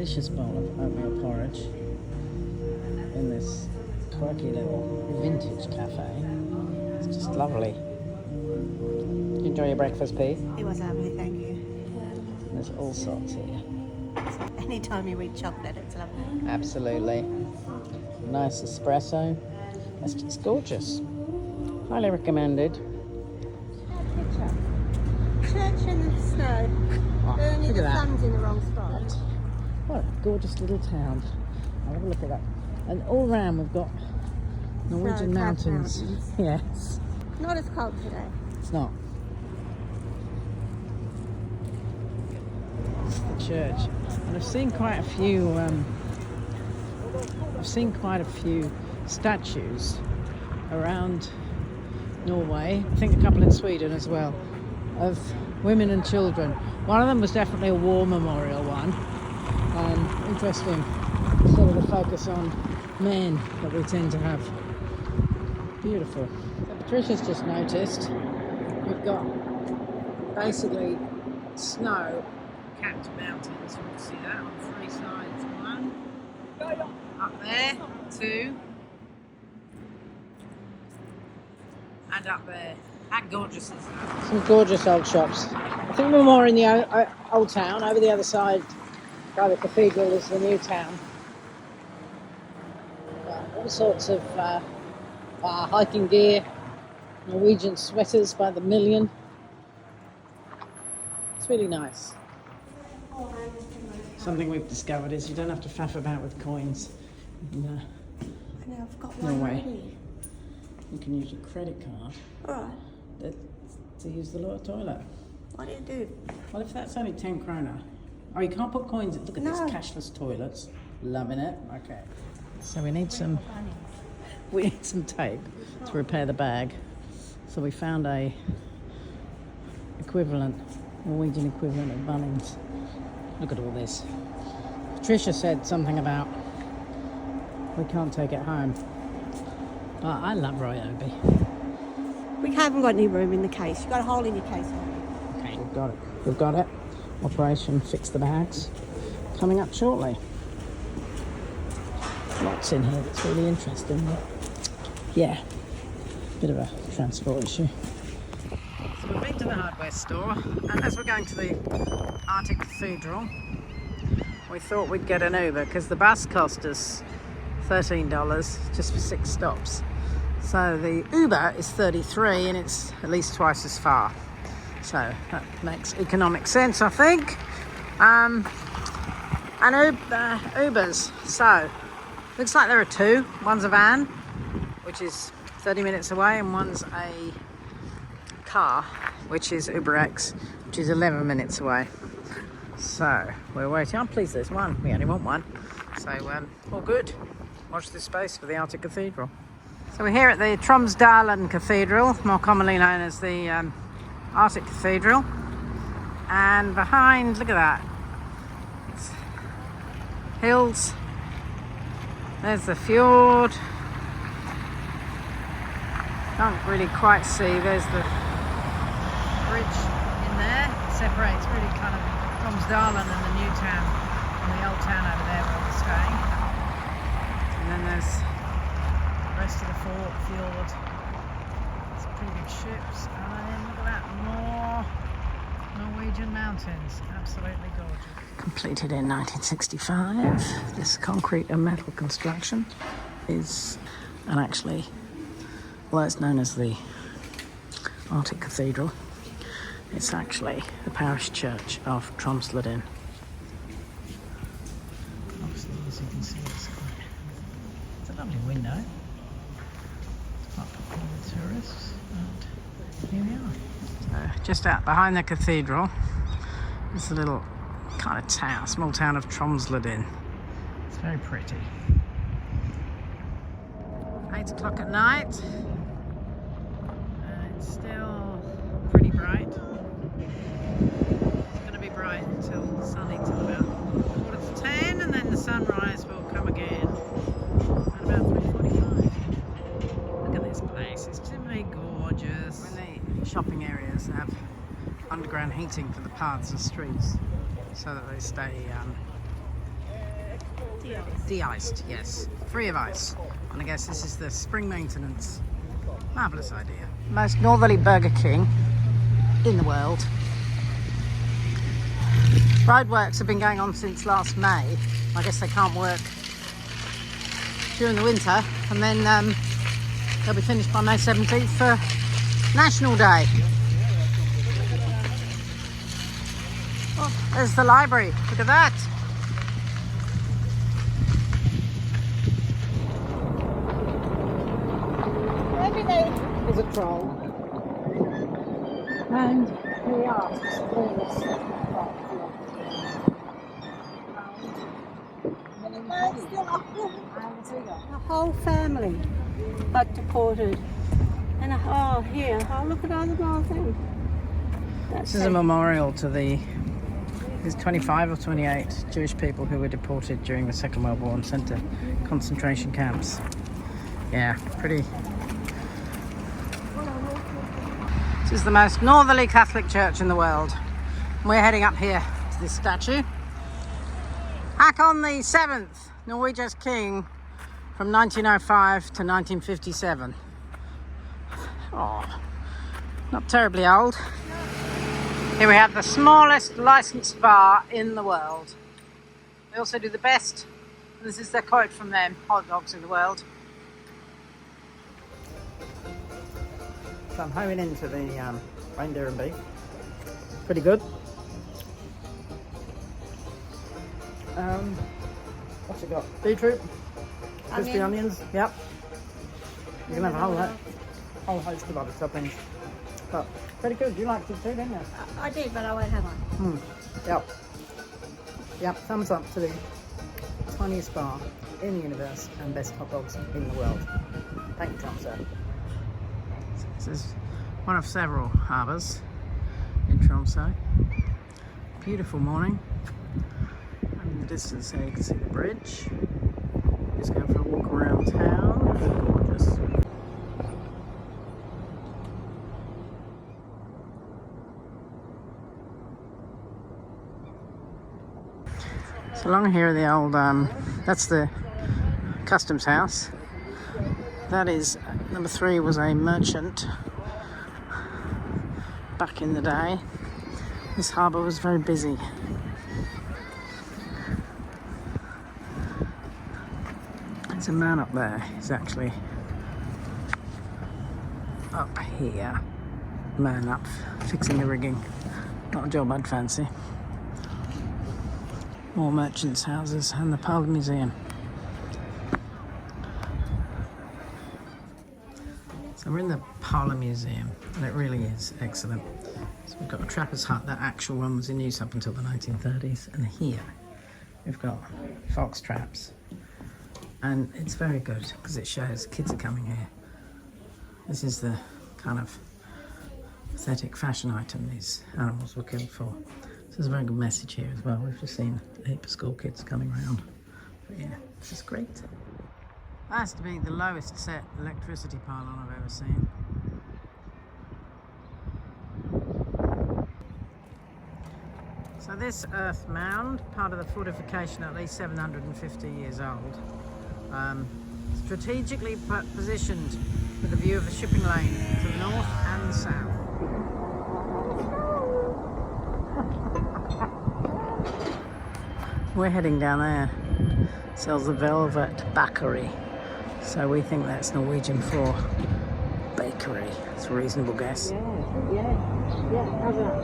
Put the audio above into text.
delicious bowl of oatmeal porridge in this quirky little vintage cafe. It's just lovely. Did you enjoy your breakfast, Pete? It was lovely, thank you. There's all sorts here. Anytime you eat chocolate, it's lovely. Absolutely. Nice espresso. It's just gorgeous. Highly recommended. Church in the snow. Oh, Only look the at that. sun's in the wrong spot. What a gorgeous little town. I'll have a look at that. And all round we've got Norwegian mountains. Yes. Not as cold today. It's not. It's the church. And I've seen quite a few statues around Norway. I think a couple in Sweden as well, of women and children. One of them was definitely a war memorial one. Interesting, sort of the focus on men that we tend to have. Beautiful. So Patricia's just noticed we've got basically snow-capped mountains. You can see that on 3 sides. 1 up there, 2, and up there. How gorgeous is that? Some gorgeous old shops. I think we're more in the old town. Over the other side by the cathedral is the new town. All sorts of hiking gear, Norwegian sweaters by the million. It's really nice. Something we've discovered is you don't have to faff about with coins. No, I've got one Norway. already. You can use your credit card Alright. to use the toilet. What do you do? Well, if that's only 10 kroner. Oh, you can't put coins in. Look at No. these cashless toilets. Loving it. Okay. So we need some tape to repair the bag. So we found a Norwegian equivalent of Bunnings. Look at all this. Patricia said something about we can't take it home. But I love Ryobi. We haven't got any room in the case. You've got a hole in your case. Okay, we've got it. Operation Fix the Bags coming up shortly. Lots in here that's really interesting. Yeah, bit of a transport issue. So we've been to the hardware store, and as we're going to the Arctic Cathedral, we thought we'd get an Uber because the bus cost us $13 just for 6 stops. So the Uber is $33 and it's at least twice as far. So that makes economic sense, I think. And Ubers. So looks like there are 2. One's a van, which is 30 minutes away, and one's a car, which is UberX, which is 11 minutes away. So we're waiting. I'm pleased there's one. We only want one. So all good. Watch this space for the Arctic Cathedral. So we're here at the Tromso Cathedral, more commonly known as the Arctic Cathedral. And behind, look at that. It's hills. There's the fjord. Can't really quite see. There's the bridge in there. It separates really kind of Tromsdalen and the new town, and the old town over there where we're staying. And then there's the rest of the fjord. Some pretty big ships. And then look at that, more Norwegian mountains. Absolutely gorgeous. Completed in 1965. This concrete and metal construction is, and actually, well, it's known as the Arctic Cathedral. It's actually the parish church of Tromso. Obviously, as you can see, it's a lovely window. It's quite popular with tourists, and here we are. So just out behind the cathedral is a little kind of town, small town of Tromso. It's very pretty. 8 o'clock at night. It's still pretty bright. It's going to be bright until sunny till about 9:45, and then the sunrise will come again at about 3:45. Look at this place, it's simply gorgeous. In the shopping areas they have underground heating for the paths and streets so that they stay De-iced, yes. Free of ice. And I guess this is the spring maintenance. Marvellous idea. Most northerly Burger King in the world. Roadworks have been going on since last May. I guess they can't work during the winter, and then they'll be finished by May 17th for National Day. Oh, there's the library. Look at that. There's a troll. And he asks for The whole family got deported. And here, look at all the little thing. This is a memorial to there's 25 or 28 Jewish people who were deported during the Second World War and sent to concentration camps. Yeah, pretty. This is the most northerly Catholic church in the world. We're heading up here to this statue. Håkon the 7th, Norwegia's king from 1905 to 1957. Oh, not terribly old. Here we have the smallest licensed bar in the world. They also do the best, this is their quote from them, hot dogs in the world. So I'm homing into the reindeer and beef. Pretty good. What's it got? Beetroot, crispy onions. Yep. You can have a whole host of other toppings. But pretty good. You liked it too, didn't you? I did, but I won't have one. Yep. Yep. Thumbs up to the tiniest bar in the universe and best hot dogs in the world. Thank you, Tromso. This is one of several harbours in Tromso. Beautiful morning. And in the distance there you can see the bridge. Just going for a walk around town. Gorgeous. So along here the old, that's the customs house. That is, number 3 was a merchant back in the day. This harbour was very busy. There's a man up there. He's actually up here. Man up, fixing the rigging. Not a job I'd fancy. More merchants' houses and the Parliament Museum. So we're in the Parliament Museum, and it really is excellent. So we've got a trapper's hut. That actual one was in use up until the 1930s, and here we've got fox traps. And it's very good because it shows kids are coming here. This is the kind of aesthetic fashion item these animals were killed for. So there's a very good message here as well. We've just seen a heap of school kids coming around. But yeah, this is great. That has to be the lowest set electricity pylon I've ever seen. So this earth mound, part of the fortification, at least 750 years old, strategically positioned with a view of the shipping lane to the north and the south. We're heading down there. Sells the Velvet Bakery. So we think that's Norwegian for bakery. It's a reasonable guess. Yeah. How's that?